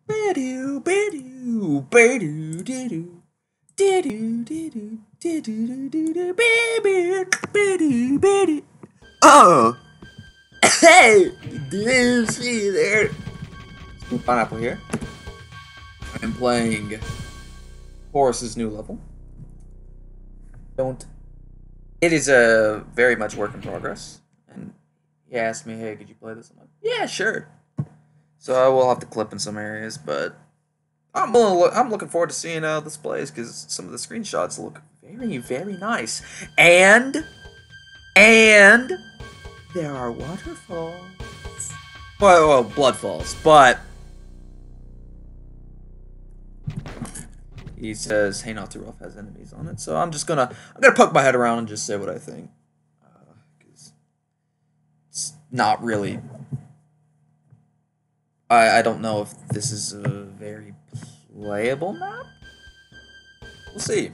Ba-doo, ba-doo, ba-doo, doo-doo. Doo-doo, doo-doo, doo-doo, doo-doo, ba-doo, ba-doo, ba-doo. Oh! Hey! Did you see there? Smooth Pineapple here. I'm playing Horus's new level. It is a very much work in progress. And he asked me, hey, could you play this? I'm like, yeah, sure. So I will have to clip in some areas, but I'm looking forward to seeing how this plays because some of the screenshots look very, very nice. And there are waterfalls. Well, blood falls, but he says, "Hey, not too rough has enemies on it." So I'm gonna poke my head around and just say what I think, because it's not really. I don't know if this is a very playable map. We'll see.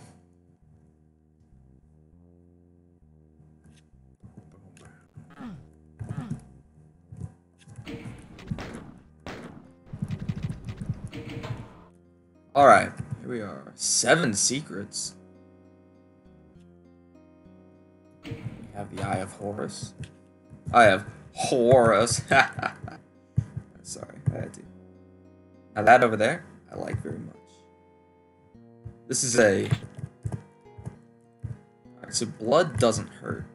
Alright, here we are. 7 secrets. We have the Eye of Horus. Eye of Horus. Sorry, I had to. Now that over there, I like very much. This is a... Alright, so blood doesn't hurt.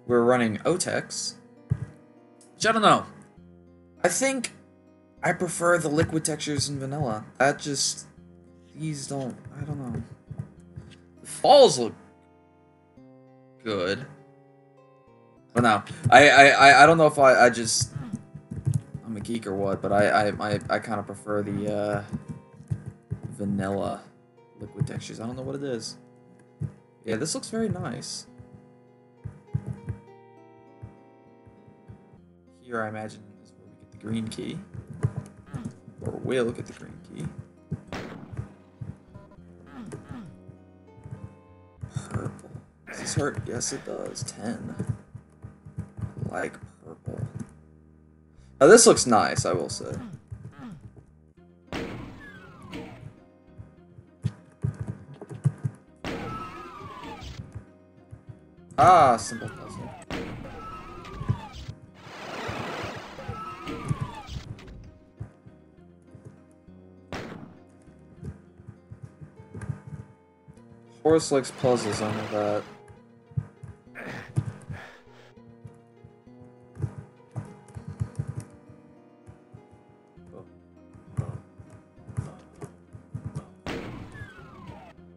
We're running OTEX. Which I don't know. I think I prefer the liquid textures in vanilla. These don't, I don't know. The falls look good. But no, I don't know if I'm a geek or what, but I kind of prefer the vanilla liquid textures. I don't know what it is. Yeah, this looks very nice. Here I imagine is where we get the green key. Or we'll get the green key. Purple. Does this hurt? Yes, it does. 10. I like purple. Now this looks nice, I will say. Ah, simple puzzle. Horus likes puzzles, I know that.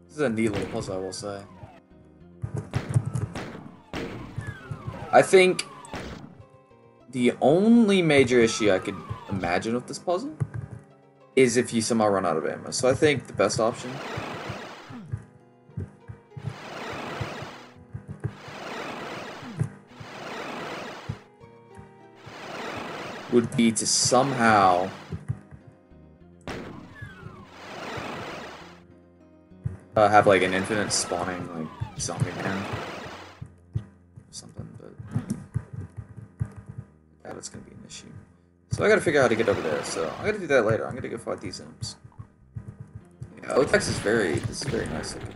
This is a neat little puzzle, I will say. I think the only major issue I could imagine with this puzzle is if you somehow run out of ammo. So I think the best option would be to somehow have like an infinite spawning like zombie man or something, but that's gonna be an issue. So I gotta figure out how to get over there. So I'm gonna do that later. I'm gonna go fight these imps. Yeah, OTEX is this is very nice looking.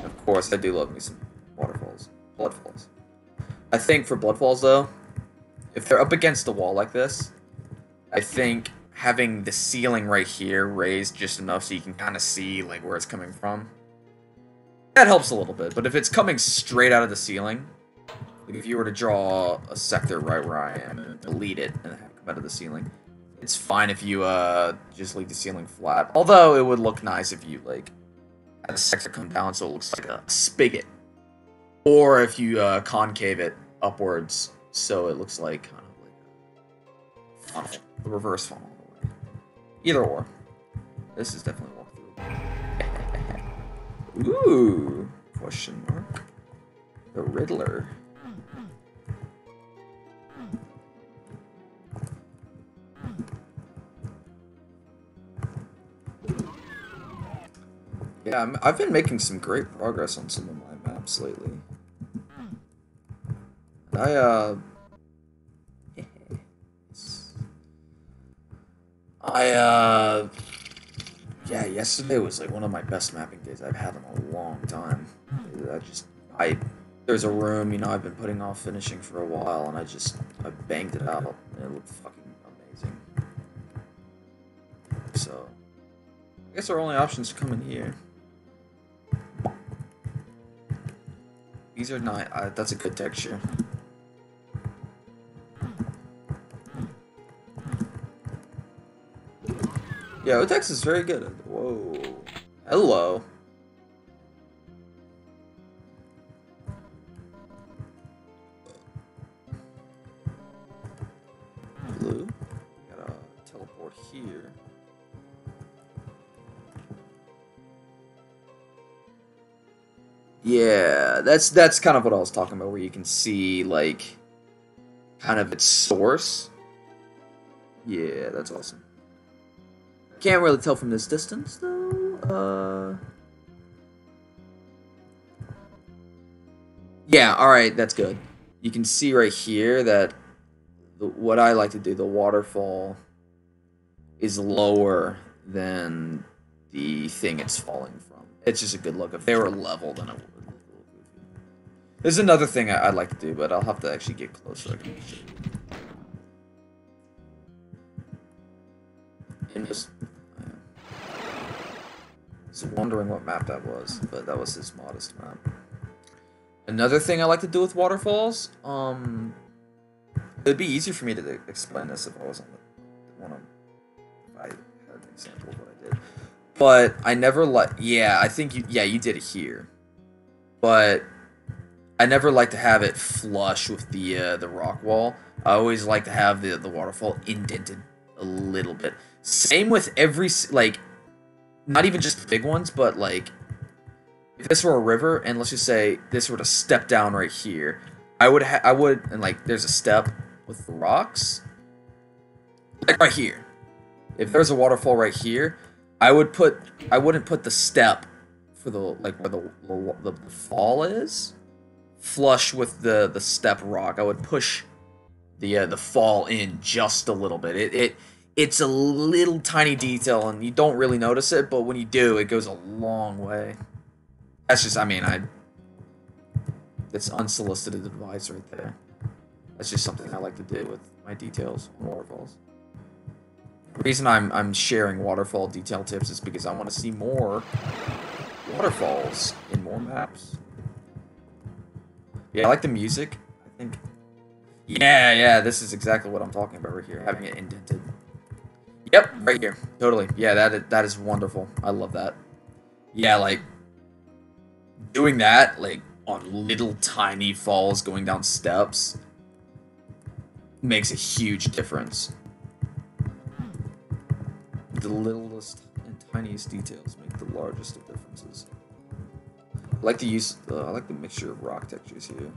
Of course, I do love me some waterfalls, bloodfalls. I think for bloodfalls though, if they're up against the wall like this, I think having the ceiling right here raised just enough so you can kind of see like where it's coming from, that helps a little bit. But if it's coming straight out of the ceiling, like if you were to draw a sector right where I am and delete it and have it come out of the ceiling, it's fine if you just leave the ceiling flat. Although it would look nice if you like had the sector come down so it looks like a spigot, or if you concave it upwards so it looks like kind of like a funnel, the reverse funnel. Either or. This is definitely a walkthrough. Ooh, question mark. The Riddler. Yeah, I've been making some great progress on some of my maps lately. Yeah, yesterday was like one of my best mapping days I've had in a long time. There's a room, I've been putting off finishing for a while, and I banged it out, and it looked fucking amazing. So, I guess our only options come in here. These are not, that's a good texture. Yeah, OTEX is very good. Whoa. Hello. Blue. Gotta teleport here. Yeah, that's kind of what I was talking about, where you can see, like, kind of its source. Yeah, that's awesome. Can't really tell from this distance, though. Yeah, alright, that's good. You can see right here that what I like to do, the waterfall is lower than the thing it's falling from. It's just a good look. If they were level, then it would look a little goofy. There's another thing I'd like to do, but I'll have to actually get closer. And just... I was wondering what map that was, but that was his modest map. Another thing I like to do with waterfalls, it'd be easier for me to explain this if I wasn't if I had an example of what I did. But I never I think you did it here. But I never like to have it flush with the rock wall. I always like to have the waterfall indented a little bit. Same with every, like, not even just the big ones, but, like, if this were a river, and let's just say this were to step down right here, and, like, there's a step with the rocks, like right here. If there's a waterfall right here, I wouldn't put the step for the, like, where the fall is, flush with the step rock. I would push the fall in just a little bit. It's a little tiny detail, and you don't really notice it, but when you do, it goes a long way. That's just, it's unsolicited advice right there. That's just something I like to do with my details on waterfalls. The reason I'm sharing waterfall detail tips is because I want to see more waterfalls in more maps. Yeah, I like the music. I think... Yeah, this is exactly what I'm talking about right here, having it indented. Yep, right here. Totally. Yeah, that is wonderful. I love that. Yeah, like, doing that, like, on little tiny falls going down steps makes a huge difference. The littlest and tiniest details make the largest of differences. I like the mixture of rock textures here.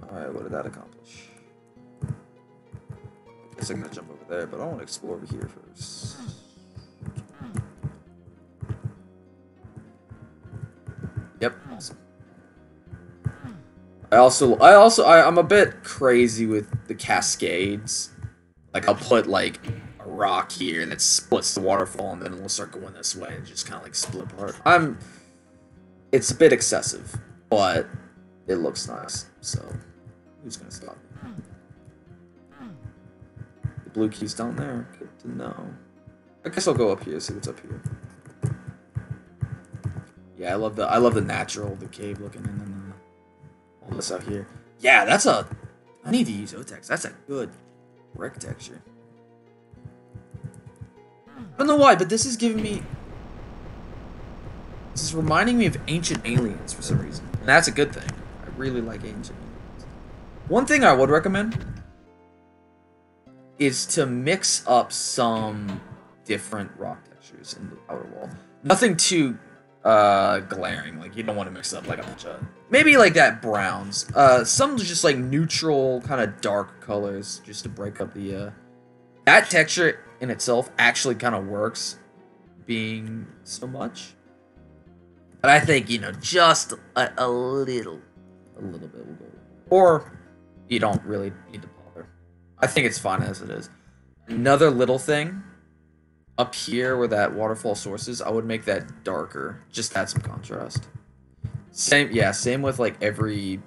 Alright, what did that accomplish? I guess I'm gonna jump over there, but I want to explore over here first. Yep, awesome. I'm a bit crazy with the cascades. Like, I'll put, like, a rock here that splits the waterfall, and then it'll start going this way and just kind of, like, split apart. It's a bit excessive, but it looks nice, so who's gonna stop me? The blue key's down there. Good to know. I guess I'll go up here, see what's up here. Yeah, I love the natural, the cave looking, and then all this out here. Yeah, I need to use OTEX. That's a good brick texture. I don't know why, but this is reminding me of Ancient Aliens for some reason. And that's a good thing. I really like Ancient Aliens. One thing I would recommend is to mix up some different rock textures in the outer wall. Nothing too glaring. Like, you don't want to mix up like a bunch of, maybe like that browns. Some just like neutral kind of dark colors just to break up the that texture in itself actually kind of works being so much. But I think, just a little bit will go. Or you don't really need to bother. I think it's fine as it is. Another little thing, up here where that waterfall source is, I would make that darker. Just add some contrast. Same, yeah, same with like every...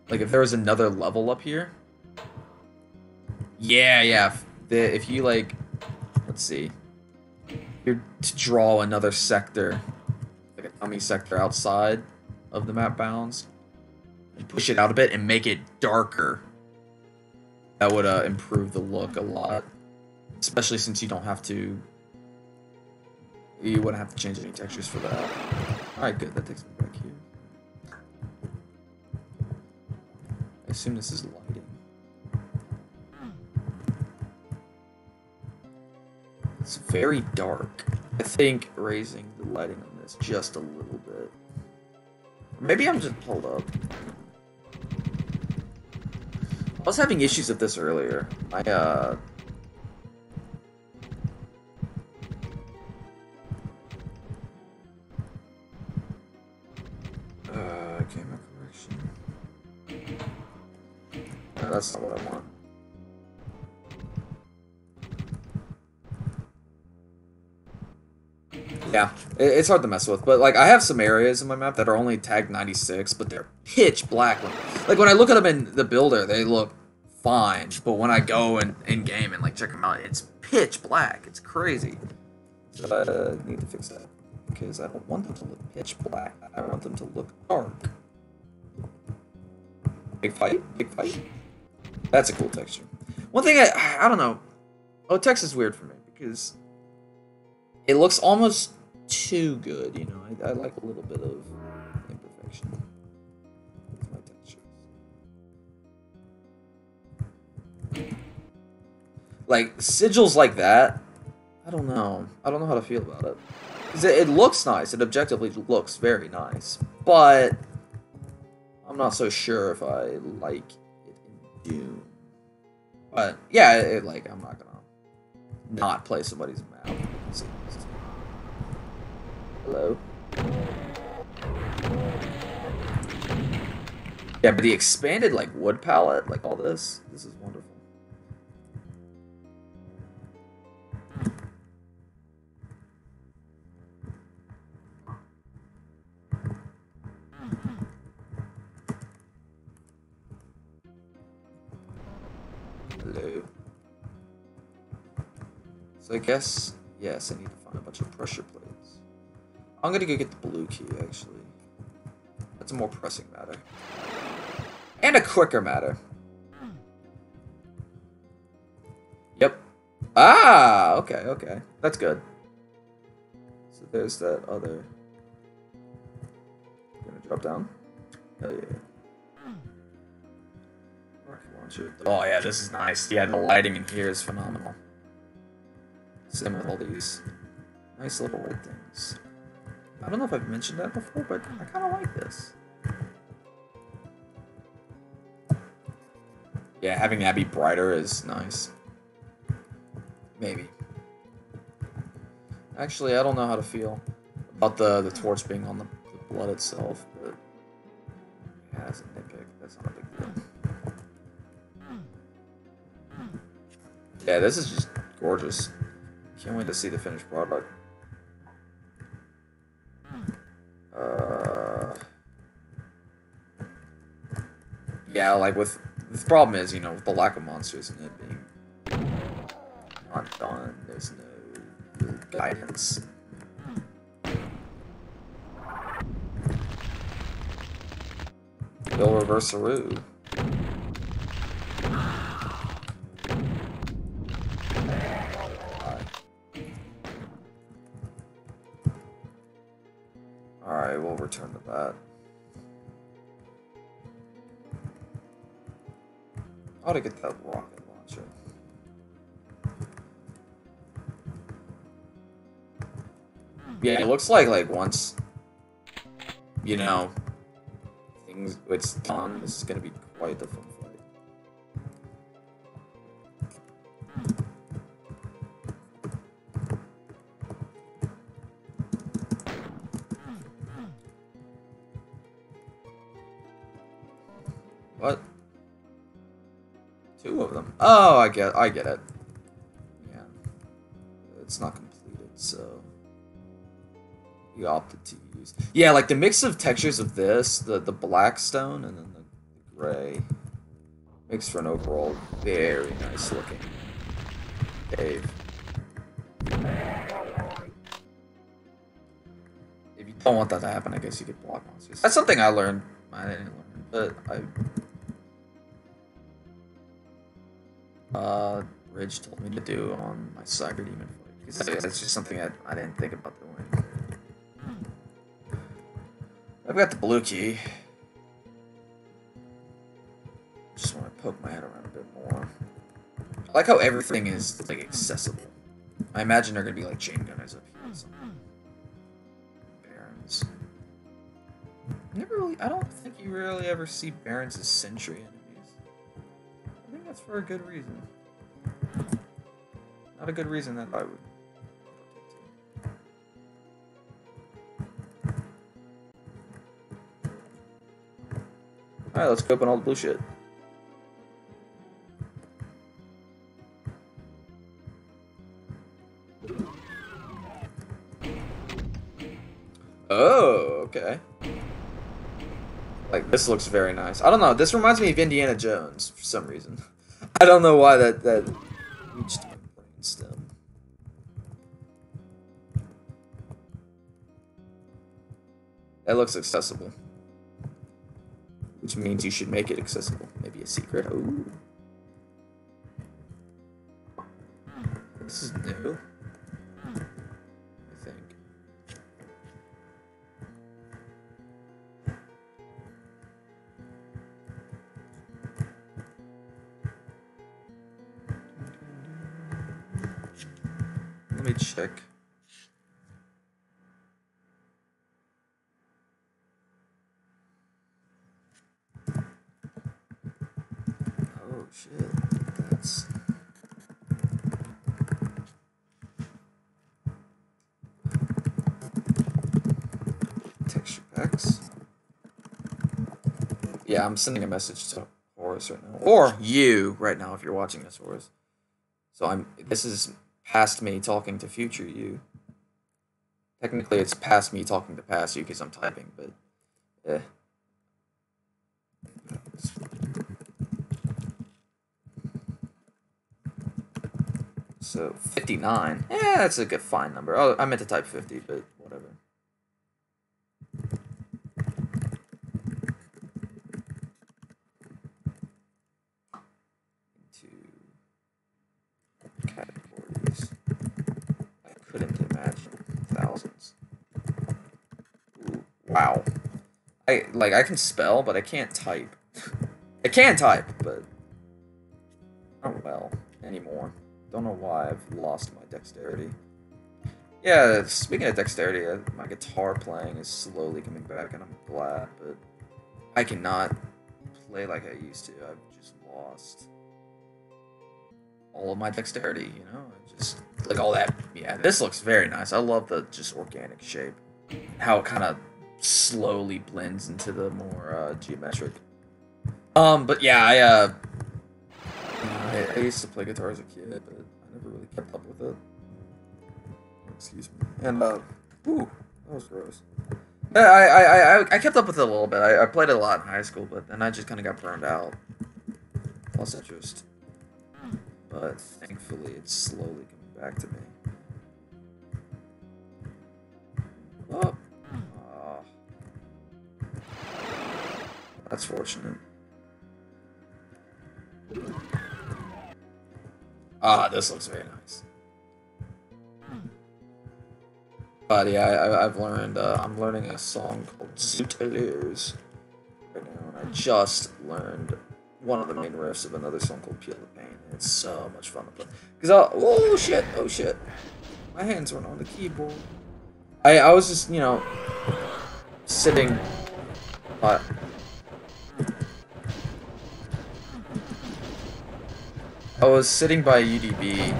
Like if there was another level up here. Yeah, yeah. If you like... Let's see. You're to draw another sector. Like a dummy sector outside of the map bounds. And push it out a bit and make it darker. That would improve the look a lot. Especially since you don't have to... You wouldn't have to change any textures for that. Alright, good. That takes me back here. I assume this is lighting. It's very dark. I think raising the lighting on this just a little bit. Maybe I'm just pulled up. I was having issues with this earlier. Camera correction. No, that's not what I want. Yeah, it's hard to mess with, but like I have some areas in my map that are only tagged 96, but they're pitch black. Like when I look at them in the builder, they look fine, but when I go in game and like check them out, it's pitch black. It's crazy. So I need to fix that because I don't want them to look pitch black. I want them to look dark. Big fight, big fight. That's a cool texture. One thing I don't know. OTEX is weird for me because it looks almost too good, you know. I like a little bit of imperfection with my textures. Like sigils like that, I don't know. I don't know how to feel about it. 'Cause it looks nice. It objectively looks very nice, but I'm not so sure if I like it in Doom. But yeah, like I'm not gonna not play somebody's map. Hello. Yeah, but the expanded like wood palette, like all this is wonderful. Hello. So I guess, yes, I need to find a bunch of pressure plates. I'm gonna go get the blue key, actually. That's a more pressing matter. And a quicker matter. Yep. Ah, okay, okay. That's good. So there's that other... Gonna drop down? Hell yeah. Rocket launcher. Oh yeah, this is nice. Yeah, the lighting in here is phenomenal. Same with all these nice little white things. I don't know if I've mentioned that before, but I kind of like this. Yeah, having that be brighter is nice. Maybe. Actually, I don't know how to feel about the torch being on the blood itself, but yeah, that's a nitpick. That's not a big deal. Yeah, this is just gorgeous. Can't wait to see the finished product. Yeah, like with the problem is, you know, with the lack of monsters and it being not done, there's no guidance. They'll reverse Saru. Alright, we'll return to that. I ought to get that rocket launcher. Yeah, it looks like once, you know, it's done, this is gonna be quite the fun fight. What? 2 of them. Oh, I get it. Yeah. It's not completed, so you opted to use. Yeah, like the mix of textures of this, the black stone and then the gray, makes for an overall very nice looking cave. If you don't want that to happen, I guess you could block monsters. That's something I learned. I didn't learn, but Ridge told me to do on my Cyber Demon fight. That's just something I didn't think about doing. I've got the blue key. Just want to poke my head around a bit more. I like how everything is like accessible. I imagine they're gonna be like chain gunners up here or something. Barons. I don't think you really ever see Barons as sentry enemies. I think that's for a good reason. Not a good reason that I would. Alright, let's go open all the blue shit. Oh, okay. Like, this looks very nice. I don't know, this reminds me of Indiana Jones for some reason. I don't know why that reached my brainstem. That looks accessible. Which means you should make it accessible. Maybe a secret. Ooh. This is new. I think. Let me check. Oh shit, that's... Texture packs. Yeah, I'm sending a message to Horus right now. Or you right now if you're watching this, Horus. So this is past me talking to future you. Technically it's past me talking to past you because I'm typing, but eh. So 59. Yeah, that's a good fine number. Oh, I meant to type 50, but whatever. Into categories. I couldn't imagine thousands. Ooh, wow. I can spell, but I can't type. I can type, but not well anymore. Don't know why I've lost my dexterity. Yeah, speaking of dexterity, my guitar playing is slowly coming back, and I'm glad, but I cannot play like I used to. I've just lost all of my dexterity, you know? Just, like, all that. Yeah, this looks very nice. I love the just organic shape. How it kind of slowly blends into the more geometric. But yeah, I used to play guitar as a kid, but I never really kept up with it. Excuse me. And, ooh, that was gross. I kept up with it a little bit. I played it a lot in high school, but then I just kind of got burned out. Lost interest. But thankfully, it's slowly coming back to me. Oh. That's fortunate. Ah, this looks very nice. But yeah, I've learned, I'm learning a song called Zootaloos right now, and I just learned one of the main riffs of another song called Peel the Pain, and it's so much fun to play. Because oh shit, my hands weren't on the keyboard. I was just, you know, sitting, I was sitting by UDB.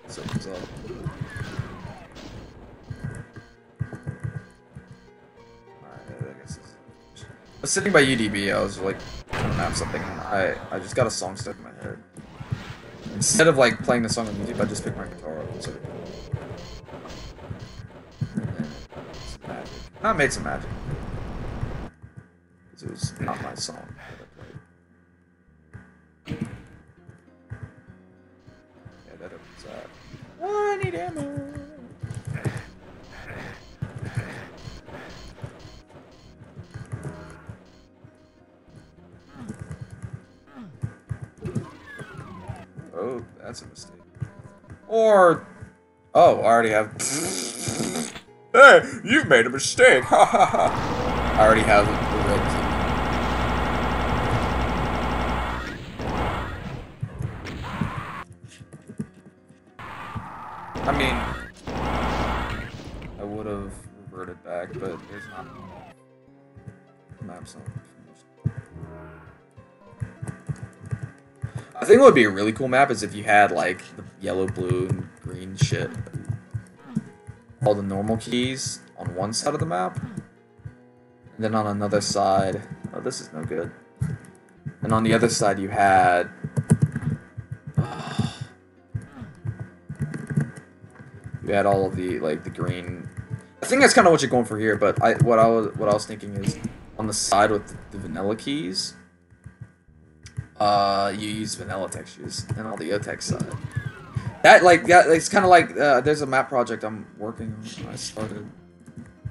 Something's up. Alright, I guess I was sitting by UDB. I was like map something, and I just got a song stuck in my head. Instead of like playing the song on YouTube, I just picked my guitar up and started playing. And then some magic. Not made some magic. Because it was not my song that I played. Yeah, that opens that. Oh, I need ammo. Oh, that's a mistake. Or, oh, I already have. Hey, you've made a mistake. Ha ha ha. I already have the red key. I mean, I would have reverted back, but there's not enough maps on. I think what would be a really cool map is if you had like the yellow, blue, and green shit. All the normal keys on one side of the map. And then on another side. Oh, this is no good. And on the other side you had. You had all of the like the green. I think that's kind of what you're going for here, but what I was thinking is on the side with the vanilla keys. You use vanilla textures, and on the OTEX side. It's kind of like there's a map project I'm working on. I started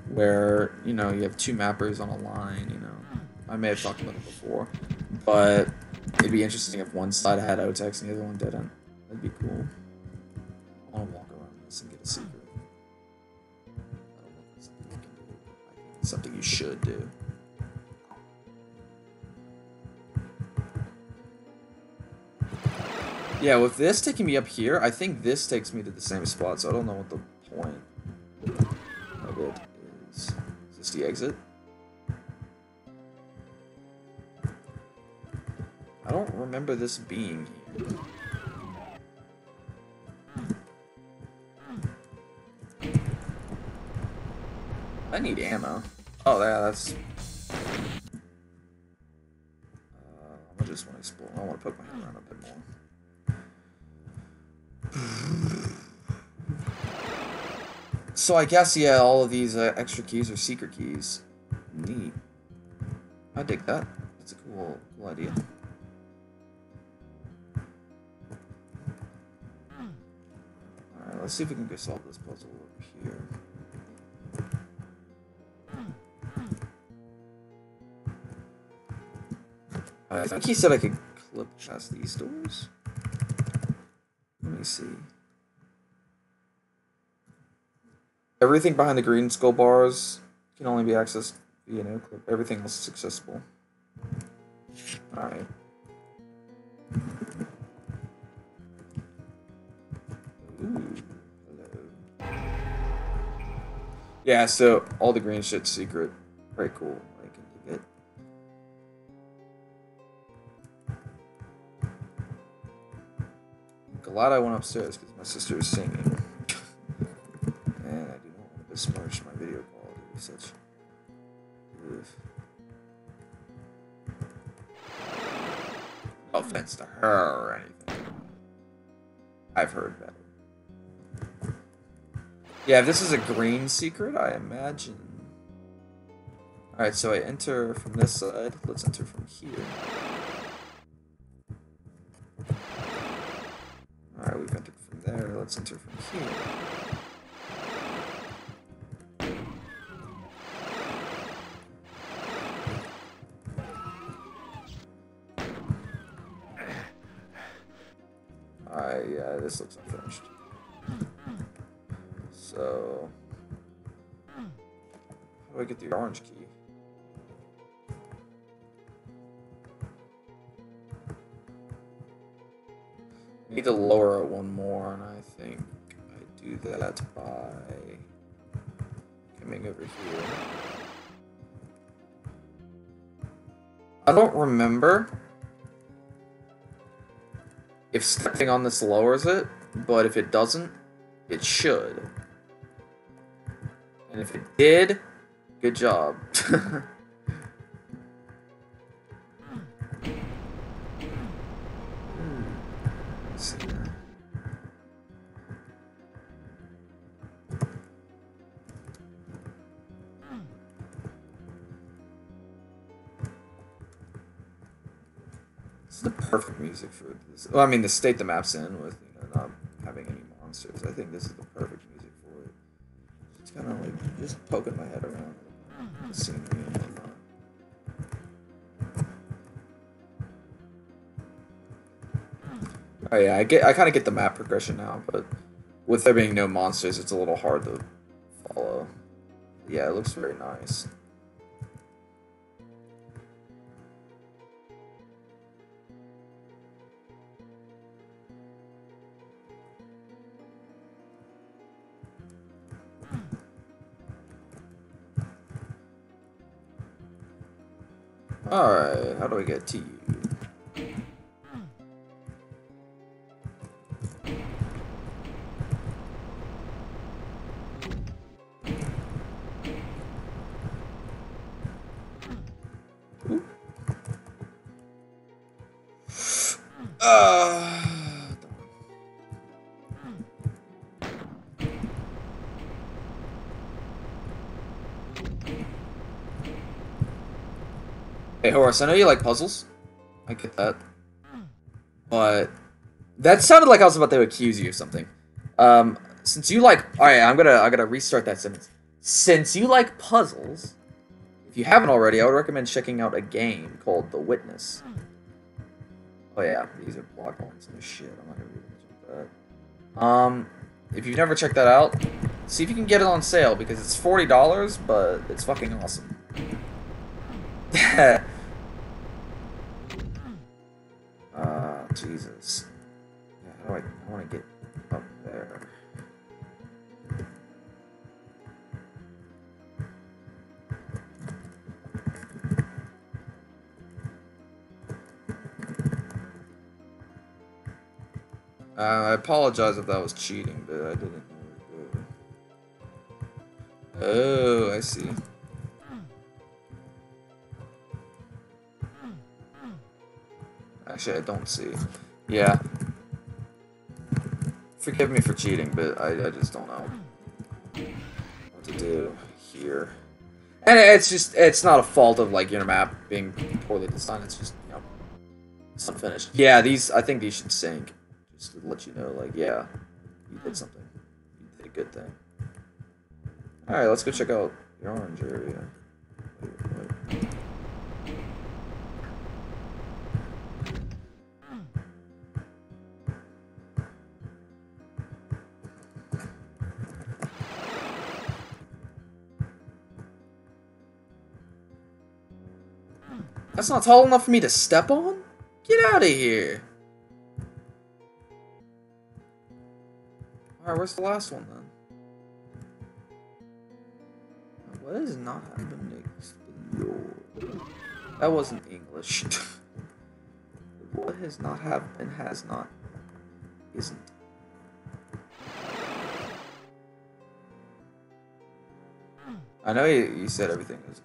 where you know you have two mappers on a line. You know, I may have talked about it before, but it'd be interesting if one side had OTEX and the other one didn't. That'd be cool. I want to walk around this and get a secret. I don't know if that's something you can do. I think it's something you should do. Yeah, with this taking me up here, I think this takes me to the same spot, so I don't know what the point of it is. Is this the exit? I don't remember this being here. I need ammo. Oh, yeah, that's... I just want to explore. I want to poke my head around a bit more. So I guess, yeah, all of these extra keys are secret keys. Neat. I dig that. That's a cool idea. Alright, let's see if we can go solve this puzzle over here. I think he said I could clip past these doors. Let me see. Everything behind the green skull bars can only be accessed via no clip. Everything else is accessible. Alright. Ooh, hello. Yeah, so all the green shit's secret. Very cool. I can dig it. I'm glad I went upstairs because my sister is singing. And I do not want to besmirch my video quality with such. Oof. No offense to her or anything. I've heard better. Yeah, this is a green secret, I imagine. Alright, so I enter from this side. Let's enter from here. Alright, we've entered from there. Let's enter from here. Alright, yeah, this looks unfinished. So, how do I get the orange key? I need to lower it one more, and I think I do that by coming over here. I don't remember if stepping on this lowers it, but if it doesn't, it should. And if it did, good job. Let's see. This is the perfect music for this. Well, I mean, the state the map's in with, you know, not having any monsters. I think this is the perfect music for it. It's kind of like just poking my head around the scenery and whatnot. Oh yeah, I kind of get the map progression now, but with there being no monsters, it's a little hard to follow. Yeah, it looks very nice. Alright, how do I get to you? Hey Horus, I know you like puzzles. I get that. But that sounded like I was about to accuse you of something. Since you like, alright, I'm gonna restart that sentence. Since you like puzzles, if you haven't already, I would recommend checking out a game called The Witness. Oh yeah, these are blog points and shit. I'm not gonna read much of that. If you've never checked that out, see if you can get it on sale because it's $40, but it's fucking awesome. Jesus. Yeah, how do I want to get up there. I apologize if that was cheating, but I didn't know it. Oh, I see. Actually, I don't see. Yeah. Forgive me for cheating, but I just don't know what to do here. And it's not a fault of, like, your map being poorly designed, it's just, you know, it's unfinished. Yeah, I think these should sync. Just to let you know, like, yeah, you did something. You did a good thing. Alright, let's go check out the orange area. Wait. That's not tall enough for me to step on? Get out of here! Alright, where's the last one then? What is not happening? That wasn't English. What has not happened has not isn't. I know you said everything is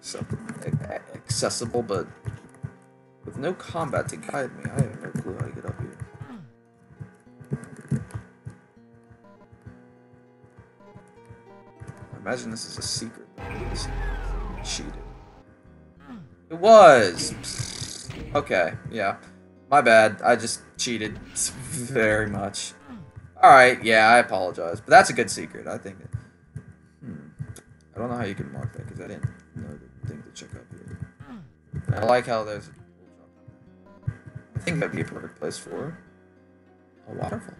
accessible, but with no combat to guide me, I have no clue how to get up here. I imagine this is a secret. This cheated. It was! Okay, yeah. My bad. I just cheated very much. Alright, yeah, I apologize. But that's a good secret, I think. I don't know how you can mark that, because I didn't know the thing to check up here. And I like how there's... I think that'd be a perfect place for a waterfall.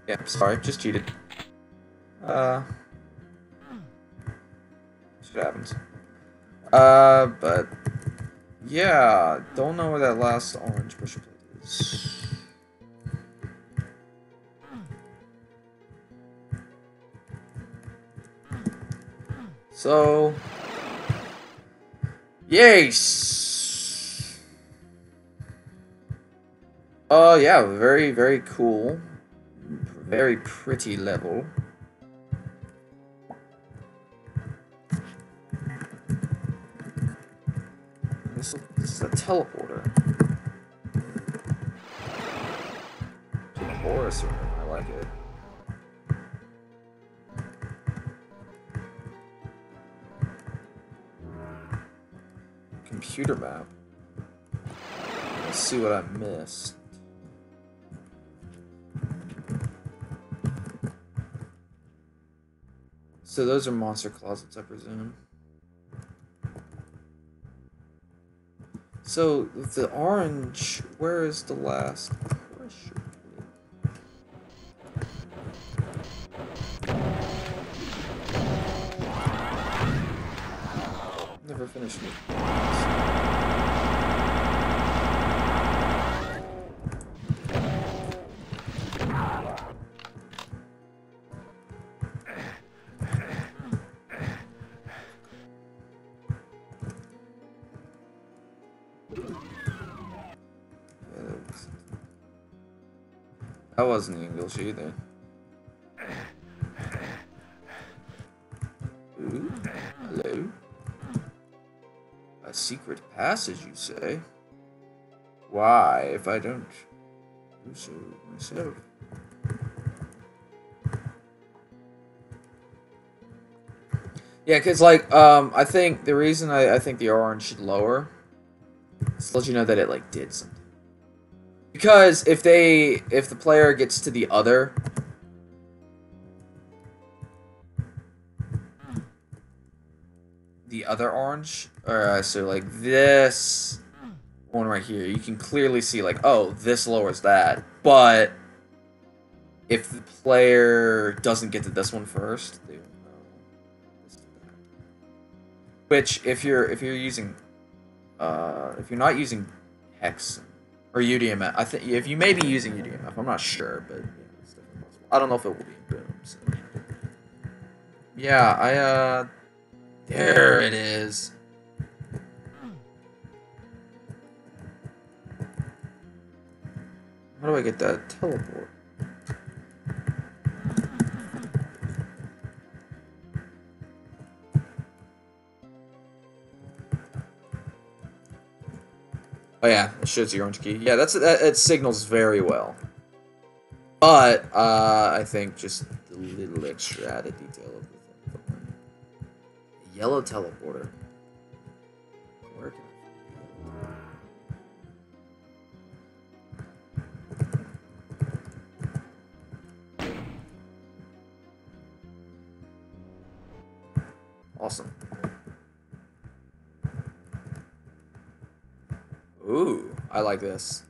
Yeah, sorry, just cheated. Shit happens. But... yeah, don't know where that last orange pressure plate is. So... yes! Yeah, very, very cool. Very pretty level. This is a teleporter. Horus room. I like it. Computer map. Let's see what I missed. So those are monster closets, I presume. So the orange, where is the last pressure? Never finished it. That wasn't English either. Ooh, hello. A secret passage, you say? Why, if I don't do so myself? Yeah, because, like, I think the reason I think the orange should lower is to let you know that it, like, did something. Because if the player gets to the other orange, or so like this one right here, you can clearly see like, oh, this lowers that. But if the player doesn't get to this one first, they won't know. Which if you're using if you're not using hex or UDMF, I think if you may be using UDMF, I'm not sure, but yeah, it's definitely possible. I don't know if it will be in Boom. So. Yeah, there it is. How do I get that teleport? Oh yeah, it shows the orange key. Yeah, it signals very well. But I think just the little extra added detail of the thing. A yellow teleporter. Where can I? Awesome. Ooh, I like this.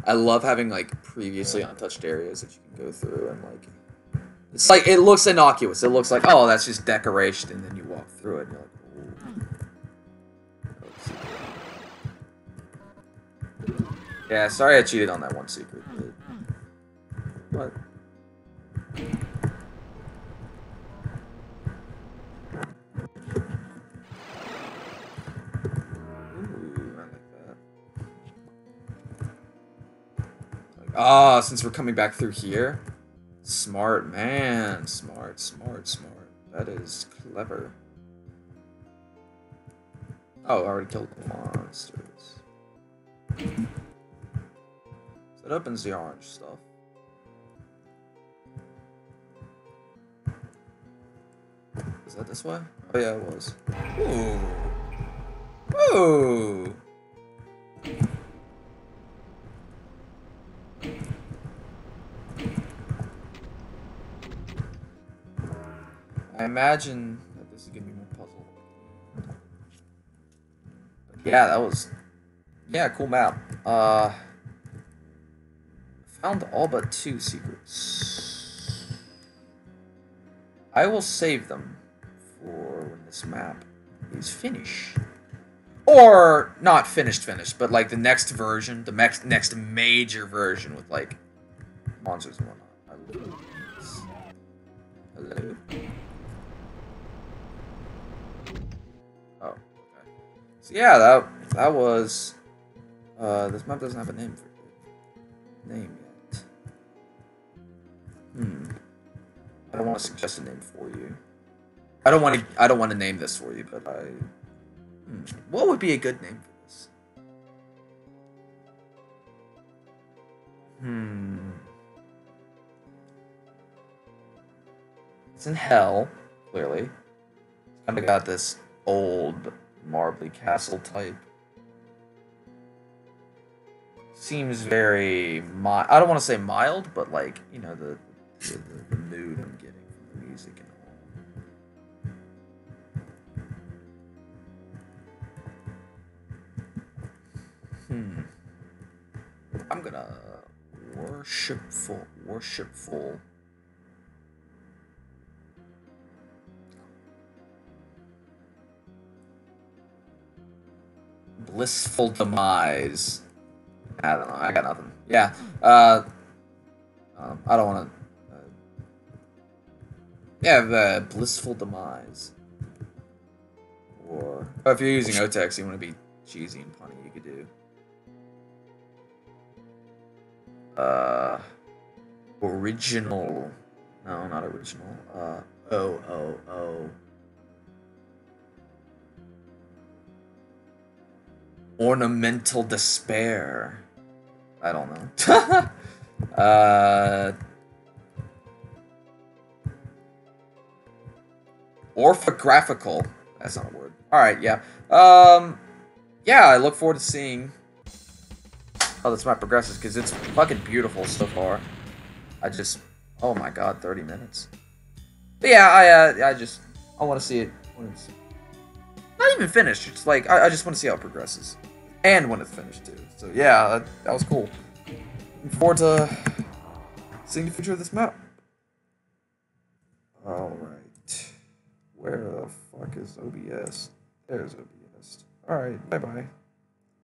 I love having like previously untouched areas that you can go through and like it's like it looks innocuous. It looks like, oh, that's just decoration, and then you walk through it and you're like, ooh. Yeah, sorry I cheated on that one secret. What? Ah, since we're coming back through here. Smart, man. Smart. That is clever. Oh, I already killed the monsters. So it opens the orange stuff. Is that this way? Oh yeah, it was. Ooh. Ooh. I imagine that this is gonna be more puzzle. But yeah, that was cool map. Found all but 2 secrets. I will save them for when this map is finished. Or not finished, but like the next version, the next major version with like monsters and whatnot. I will do this. Hello. Oh, okay. So yeah, that was. This map doesn't have a name yet. I don't want to suggest a name for you. I don't want to name this for you, but what would be a good name for this? It's in hell, clearly. It's kind of got this old marbly castle type. Seems very mild. I don't want to say mild, but like, you know, the mood I'm getting from the music and all. I'm gonna worshipful. Blissful demise. I don't know. I got nothing. Yeah. I don't want to. Yeah, the blissful demise. Or if you're using OTEX, you want to be cheesy and punny. You could do. Original. No, not original. Oh. Ornamental despair. I don't know. Orthographical. That's not a word. Alright, yeah. Yeah, I look forward to seeing how this map progresses, because it's fucking beautiful so far. Oh my god, 30 minutes. But yeah, I want to see it when it's not even finished. It's like, I just want to see how it progresses. And when it's finished, too. So yeah, that was cool. Looking forward to seeing the future of this map. Alright. Where the fuck is OBS? There's OBS. Alright, bye-bye.